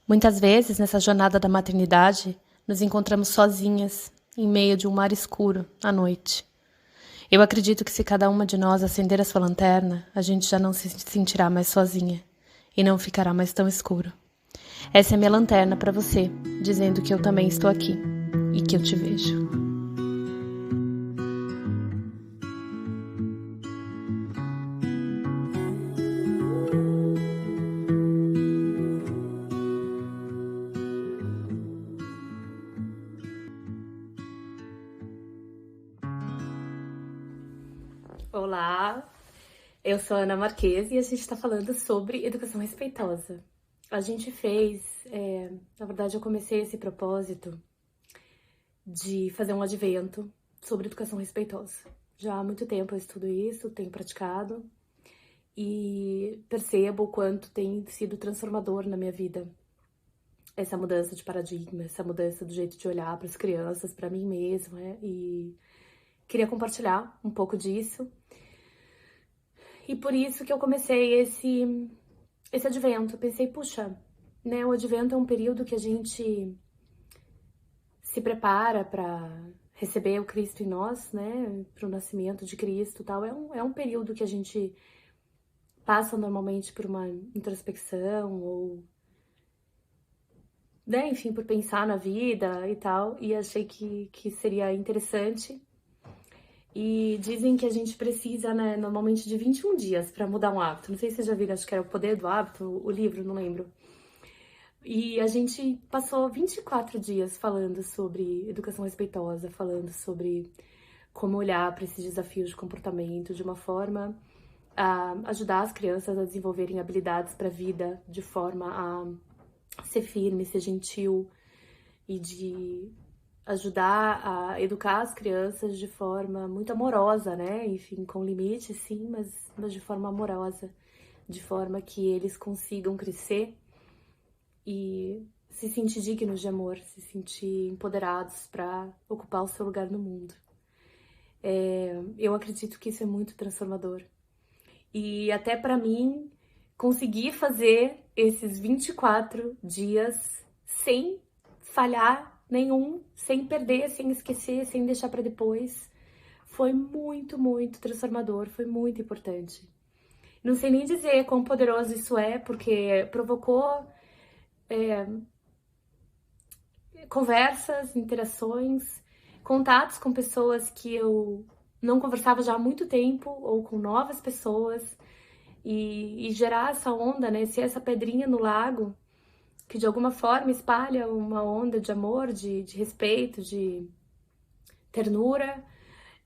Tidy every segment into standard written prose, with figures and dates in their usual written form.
Muitas vezes, nessa jornada da maternidade, nos encontramos sozinhas, em meio de um mar escuro, à noite. Eu acredito que se cada uma de nós acender a sua lanterna, a gente já não se sentirá mais sozinha e não ficará mais tão escuro. Essa é minha lanterna para você, dizendo que eu também estou aqui e que eu te vejo. Olá, eu sou a Ana Marques e a gente está falando sobre educação respeitosa. A gente na verdade, eu comecei esse propósito de fazer um advento sobre educação respeitosa. Já há muito tempo eu estudo isso, tenho praticado e percebo o quanto tem sido transformador na minha vida. Essa mudança de paradigma, essa mudança do jeito de olhar para as crianças, para mim mesma, e queria compartilhar um pouco disso. E por isso que eu comecei esse advento. Eu pensei, puxa, né, o advento é um período que a gente se prepara para receber o Cristo em nós, né, para o nascimento de Cristo e tal. É um período que a gente passa normalmente por uma introspecção ou, né, enfim, por pensar na vida e tal. E achei que seria interessante. E dizem que a gente precisa, né, normalmente de 21 dias para mudar um hábito. Não sei se vocês já viram, acho que era O Poder do Hábito, o livro, não lembro. E a gente passou 24 dias falando sobre educação respeitosa, falando sobre como olhar para esses desafios de comportamento de uma forma a ajudar as crianças a desenvolverem habilidades para a vida, de forma a ser firme, ser gentil e de ajudar a educar as crianças de forma muito amorosa, né? Enfim, com limites, sim, mas de forma amorosa, de forma que eles consigam crescer e se sentir dignos de amor, se sentir empoderados para ocupar o seu lugar no mundo. Eu acredito que isso é muito transformador. E até para mim, conseguir fazer esses 24 dias sem falhar nenhum, sem perder, sem esquecer, sem deixar para depois, foi muito, muito transformador, foi muito importante. Não sei nem dizer quão poderoso isso é, porque provocou conversas, interações, contatos com pessoas que eu não conversava já há muito tempo, ou com novas pessoas, e gerar essa onda, né? Ser essa pedrinha no lago que de alguma forma espalha uma onda de amor, de respeito, de ternura.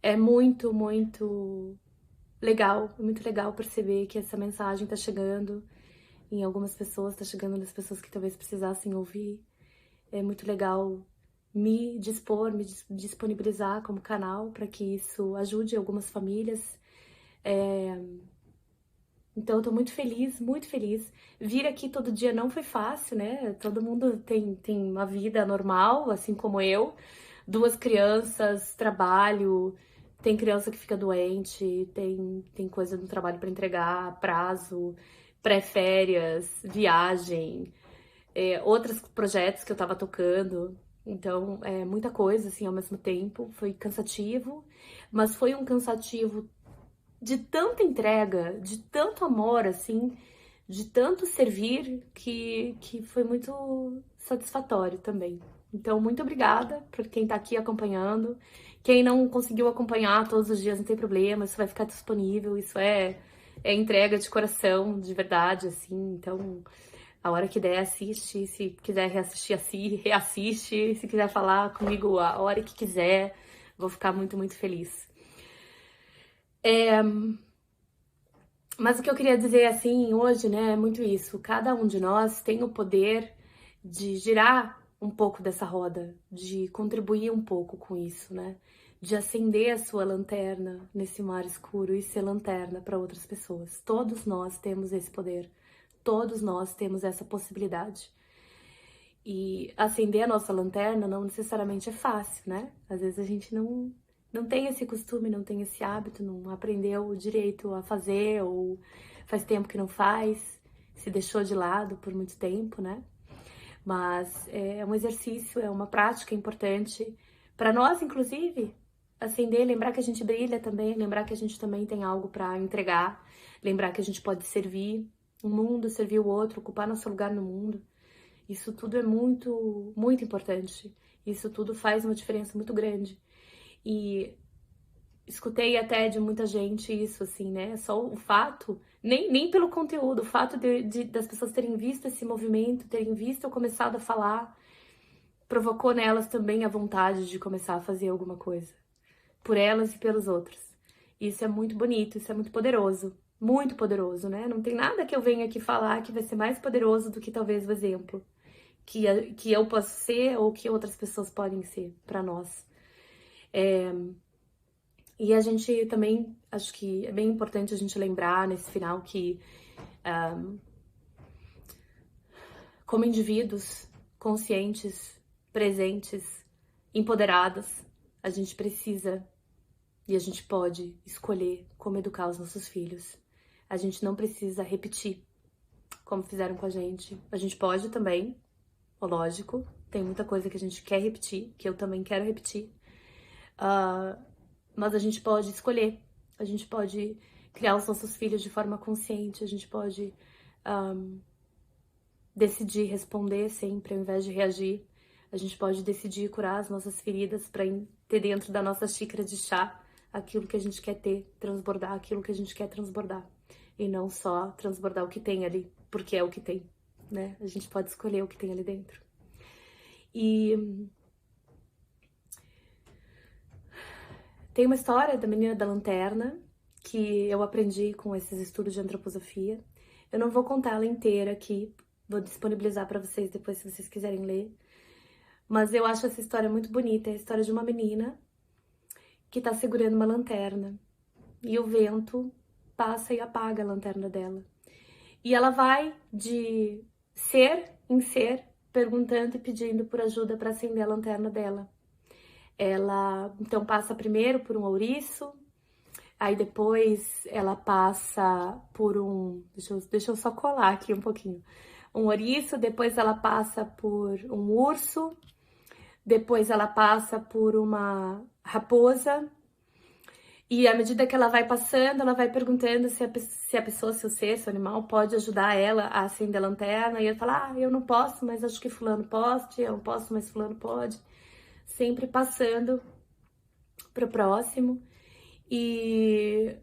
É muito, muito legal perceber que essa mensagem tá chegando em algumas pessoas, tá chegando nas pessoas que talvez precisassem ouvir. É muito legal me dispor, me disponibilizar como canal para que isso ajude algumas famílias. Então, eu tô muito feliz, muito feliz. Vir aqui todo dia não foi fácil, né? Todo mundo tem uma vida normal, assim como eu. Duas crianças, trabalho, tem criança que fica doente, tem coisa no trabalho para entregar, prazo, pré-férias, viagem, outros projetos que eu tava tocando. Então, muita coisa, assim, ao mesmo tempo. Foi cansativo, mas foi um cansativo de tanta entrega, de tanto amor, assim, de tanto servir, que foi muito satisfatório também. Então, muito obrigada por quem tá aqui acompanhando. Quem não conseguiu acompanhar todos os dias, não tem problema, isso vai ficar disponível, isso é entrega de coração, de verdade, assim. Então, a hora que der, assiste. Se quiser reassistir, reassiste. Se quiser falar comigo a hora que quiser, vou ficar muito, muito feliz. Mas o que eu queria dizer, assim, hoje, né, é muito isso. Cada um de nós tem o poder de girar um pouco dessa roda, de contribuir um pouco com isso, né? De acender a sua lanterna nesse mar escuro e ser lanterna para outras pessoas. Todos nós temos esse poder. Todos nós temos essa possibilidade. E acender a nossa lanterna não necessariamente é fácil, né? Às vezes a gente não tem esse costume, não tem esse hábito, não aprendeu direito a fazer, ou faz tempo que não faz, se deixou de lado por muito tempo, né? Mas é um exercício, é uma prática importante para nós, inclusive, acender, lembrar que a gente brilha também, lembrar que a gente também tem algo para entregar, lembrar que a gente pode servir o mundo, servir o outro, ocupar nosso lugar no mundo. Isso tudo é muito, muito importante. Isso tudo faz uma diferença muito grande. E escutei até de muita gente isso, assim, né? Só o fato, nem pelo conteúdo, o fato das pessoas terem visto esse movimento, terem visto eu começado a falar, provocou nelas também a vontade de começar a fazer alguma coisa. Por elas e pelos outros. Isso é muito bonito, isso é muito poderoso, né? Não tem nada que eu venha aqui falar que vai ser mais poderoso do que talvez o exemplo que eu posso ser ou que outras pessoas podem ser para nós. E a gente também, acho que é bem importante a gente lembrar nesse final que, como indivíduos conscientes, presentes, empoderadas, a gente precisa e a gente pode escolher como educar os nossos filhos. A gente não precisa repetir como fizeram com a gente. A gente pode também, lógico, tem muita coisa que a gente quer repetir, que eu também quero repetir. Mas a gente pode escolher, a gente pode criar os nossos filhos de forma consciente, a gente pode decidir responder sempre ao invés de reagir, a gente pode decidir curar as nossas feridas para ter dentro da nossa xícara de chá aquilo que a gente quer ter, transbordar aquilo que a gente quer transbordar e não só transbordar o que tem ali, porque é o que tem, né? A gente pode escolher o que tem ali dentro. E tem uma história da menina da lanterna que eu aprendi com esses estudos de antroposofia. Eu não vou contar ela inteira aqui, vou disponibilizar para vocês depois se vocês quiserem ler. Mas eu acho essa história muito bonita. É a história de uma menina que tá segurando uma lanterna e o vento passa e apaga a lanterna dela. E ela vai de ser em ser, perguntando e pedindo por ajuda para acender a lanterna dela. Ela então passa primeiro por um ouriço, aí depois ela passa por um. Deixa eu só colar aqui um pouquinho. Um ouriço, depois ela passa por um urso, depois ela passa por uma raposa. E à medida que ela vai passando, ela vai perguntando se a pessoa, se o ser, se o animal pode ajudar ela a acender a lanterna. E ela fala: eu não posso, mas acho que fulano pode, eu não posso, mas fulano pode. Sempre passando para o próximo. E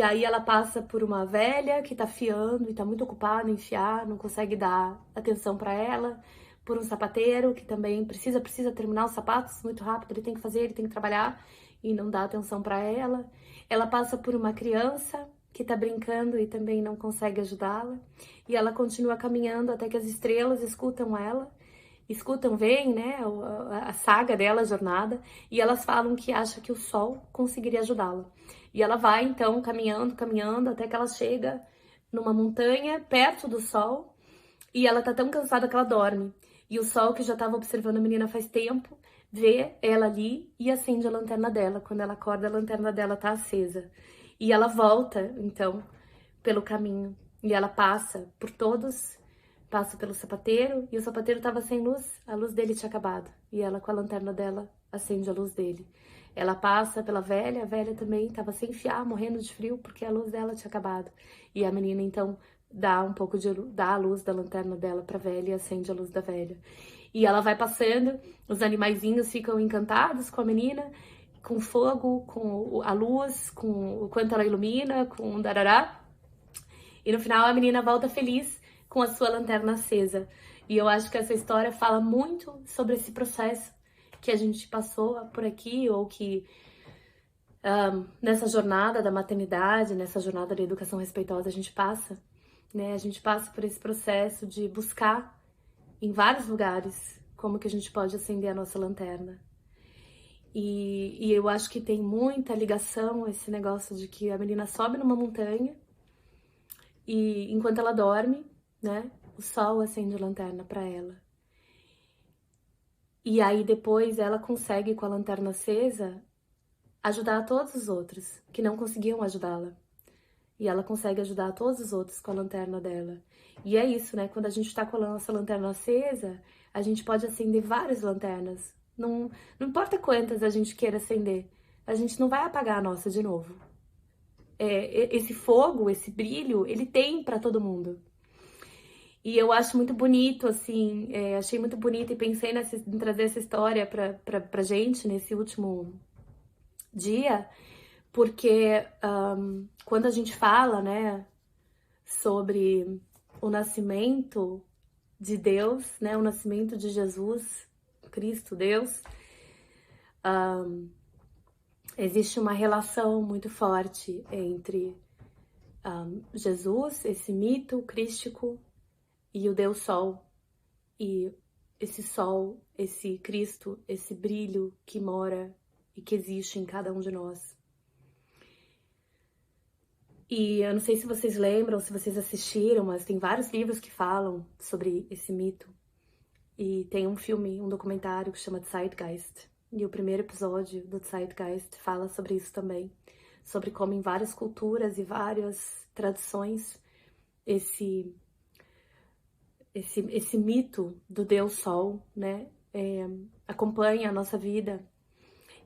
aí ela passa por uma velha que tá fiando e tá muito ocupada em fiar, não consegue dar atenção para ela, por um sapateiro que também precisa terminar os sapatos muito rápido, ele tem que fazer, ele tem que trabalhar e não dá atenção para ela. Ela passa por uma criança que tá brincando e também não consegue ajudá-la, e ela continua caminhando até que as estrelas escutam, veem, né, a saga dela, a jornada, e elas falam que acha que o sol conseguiria ajudá-la. E ela vai, então, caminhando, caminhando, até que ela chega numa montanha, perto do sol, e ela tá tão cansada que ela dorme. E o sol, que já estava observando a menina faz tempo, vê ela ali e acende a lanterna dela. Quando ela acorda, a lanterna dela tá acesa. E ela volta, então, pelo caminho. E ela passa por todos, passa pelo sapateiro, e o sapateiro estava sem luz, a luz dele tinha acabado. E ela, com a lanterna dela, acende a luz dele. Ela passa pela velha, a velha também estava sem fiar, morrendo de frio, porque a luz dela tinha acabado. E a menina, então, dá um pouco de luz, dá a luz da lanterna dela pra velha e acende a luz da velha. E ela vai passando, os animaizinhos ficam encantados com a menina, com o fogo, com a luz, com o quanto ela ilumina, com o darará. E no final a menina volta feliz com a sua lanterna acesa. E eu acho que essa história fala muito sobre esse processo que a gente passou por aqui, ou que nessa jornada da maternidade, nessa jornada da educação respeitosa a gente passa, né? A gente passa por esse processo de buscar em vários lugares como que a gente pode acender a nossa lanterna. E eu acho que tem muita ligação esse negócio de que a menina sobe numa montanha e enquanto ela dorme, né, o sol acende a lanterna para ela. E aí depois ela consegue, com a lanterna acesa, ajudar todos os outros que não conseguiam ajudá-la. E ela consegue ajudar todos os outros com a lanterna dela. E é isso, né? Quando a gente tá com a nossa lanterna acesa, a gente pode acender várias lanternas. Não importa quantas a gente queira acender, a gente não vai apagar a nossa de novo. Esse fogo, esse brilho, ele tem para todo mundo. E eu acho muito bonito, assim, achei muito bonito e pensei em trazer essa história pra gente nesse último dia, porque quando a gente fala, né, sobre o nascimento de Deus, né, o nascimento de Jesus, Cristo, Deus, existe uma relação muito forte entre Jesus, esse mito crístico, e o Deus Sol. E esse Sol, esse Cristo, esse brilho que mora e que existe em cada um de nós. E eu não sei se vocês lembram, se vocês assistiram, mas tem vários livros que falam sobre esse mito. E tem um filme, um documentário que chama Zeitgeist. E o primeiro episódio do Zeitgeist fala sobre isso também. Sobre como em várias culturas e várias tradições esse mito do Deus Sol, né, acompanha a nossa vida.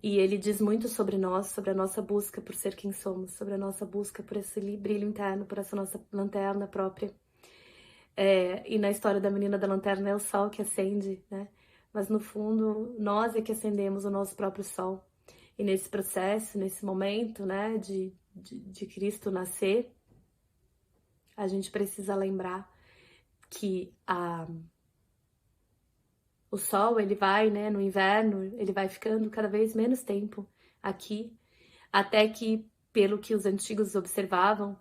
E ele diz muito sobre nós, sobre a nossa busca por ser quem somos, sobre a nossa busca por esse brilho interno, por essa nossa lanterna própria. E na história da menina da lanterna é o sol que acende, né? Mas no fundo, nós é que acendemos o nosso próprio sol. E nesse processo, nesse momento, né, de Cristo nascer, a gente precisa lembrar que o sol, ele vai, né, no inverno, ele vai ficando cada vez menos tempo aqui, até que, pelo que os antigos observavam,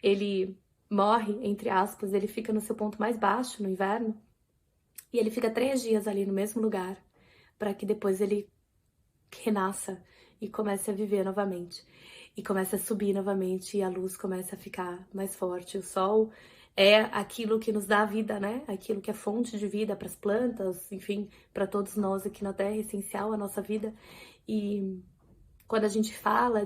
ele morre, entre aspas, ele fica no seu ponto mais baixo no inverno, e ele fica 3 dias ali no mesmo lugar, para que depois ele renasça e comece a viver novamente. E comece a subir novamente, e a luz começa a ficar mais forte. O sol é aquilo que nos dá a vida, né? Aquilo que é fonte de vida para as plantas, enfim, para todos nós aqui na Terra, é essencial a nossa vida. E quando a gente fala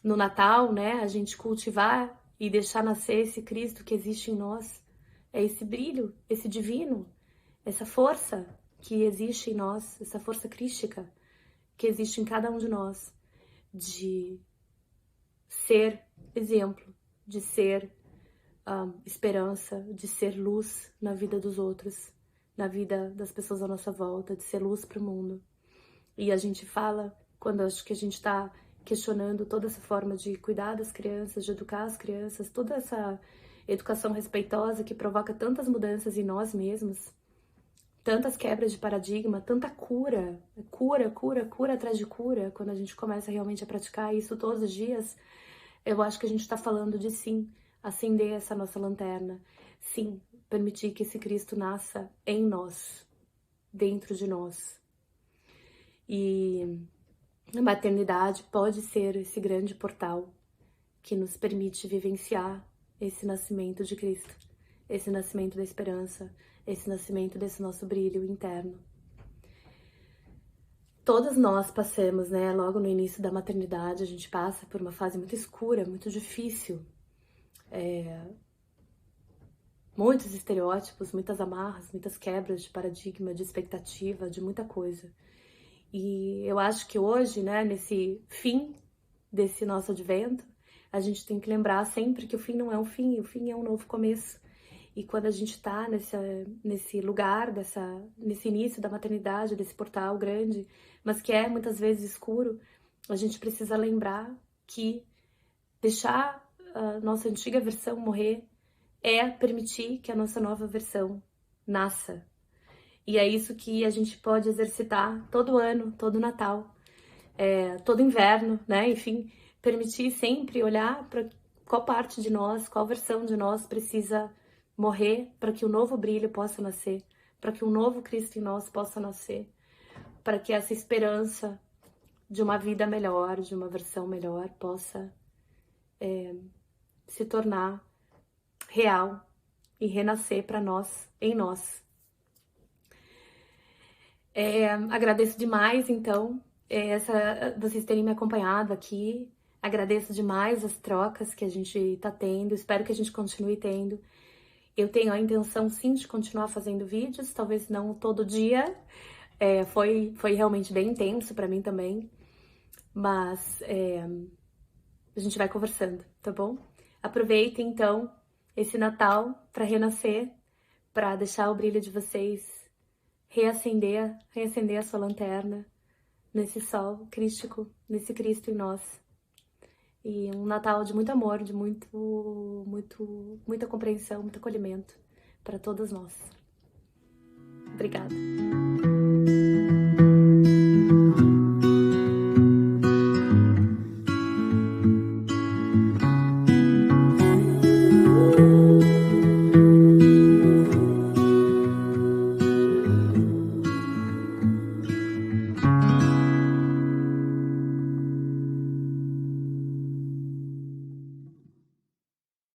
no Natal, né, a gente cultivar e deixar nascer esse Cristo que existe em nós, é esse brilho, esse divino, essa força que existe em nós, essa força crística que existe em cada um de nós, de ser exemplo, de ser esperança, de ser luz na vida dos outros, na vida das pessoas à nossa volta, de ser luz para o mundo. E a gente fala, quando acho que a gente está questionando toda essa forma de cuidar das crianças, de educar as crianças, toda essa educação respeitosa que provoca tantas mudanças em nós mesmos, tantas quebras de paradigma, tanta cura, cura atrás de cura, quando a gente começa realmente a praticar isso todos os dias, eu acho que a gente está falando de sim, acender essa nossa lanterna, sim, permitir que esse Cristo nasça em nós, dentro de nós. E a maternidade pode ser esse grande portal que nos permite vivenciar esse nascimento de Cristo, esse nascimento da esperança, esse nascimento desse nosso brilho interno. Todas nós passamos, né? Logo no início da maternidade, a gente passa por uma fase muito escura, muito difícil. Muitos estereótipos, muitas amarras, muitas quebras de paradigma, de expectativa, de muita coisa. E eu acho que hoje, né, nesse fim desse nosso advento, a gente tem que lembrar sempre que o fim não é um fim, o fim é um novo começo. E quando a gente está nesse lugar, nesse início da maternidade, desse portal grande, mas que é muitas vezes escuro, a gente precisa lembrar que deixar a nossa antiga versão morrer é permitir que a nossa nova versão nasça. E é isso que a gente pode exercitar todo ano, todo Natal, todo inverno, né? Enfim, permitir sempre olhar para qual parte de nós, qual versão de nós precisa morrer para que o novo brilho possa nascer, para que um novo Cristo em nós possa nascer, para que essa esperança de uma vida melhor, de uma versão melhor, possa se tornar real e renascer para nós, em nós. Agradeço demais, então, vocês terem me acompanhado aqui Agradeço demais as trocas que a gente tá tendo, espero que a gente continue tendo. Eu tenho a intenção, sim, de continuar fazendo vídeos, talvez não todo dia. Foi realmente bem intenso pra mim também, mas a gente vai conversando, tá bom? Aproveitem, então, esse Natal para renascer, para deixar o brilho de vocês reacender a sua lanterna nesse sol crístico, nesse Cristo em nós. E um Natal de muito amor, de muita compreensão, muito acolhimento para todos nós. Obrigada.